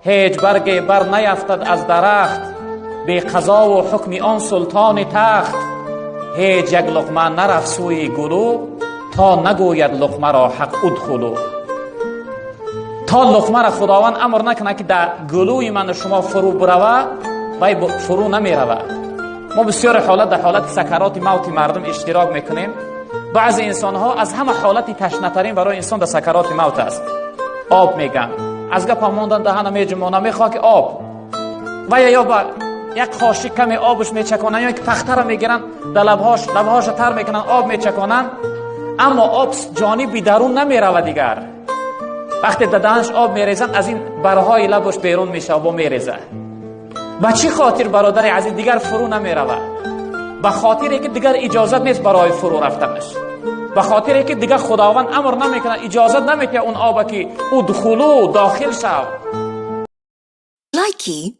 هیچ برگ بر نیفتد از درخت، بی قضا و حکم آن سلطان تخت. هیچ یک لقمه نرفت سوی گلو، تا نگوید لقمه را حق ادخلو. تا لقمه را خداوند امر نکنه که در گلوی من شما فرو بروه، وای فرو نمی روه. ما بسیار حالت در حالت سکرات موت مردم اشتراک میکنیم. بعضی انسان ها از همه حالتی تشنه‌ترین برای انسان در سکرات موت است. آب میگن، از گپ ماندن دهن میجمونه، میخواد که آب و یا با یک قاشق کمی آبش میچکونن، یا یک تخته را میگیرن در لبهاش تر میکنن، آب میچکونن، اما آب جانب درون نمیروه دیگر. وقتی در دهنش آب میریزن، از این برهای لبش بیرون میشه و میریزه. به چی خاطر برادر عزیز دیگر فرو نمیروه؟ به خاطری که دیگر اجازت نیست برای فرو رفتنش. به خاطری که دیگر خداوند امر نمیکنه، اجازت نمیده اون آب که ادخلوا داخل شو. لایکی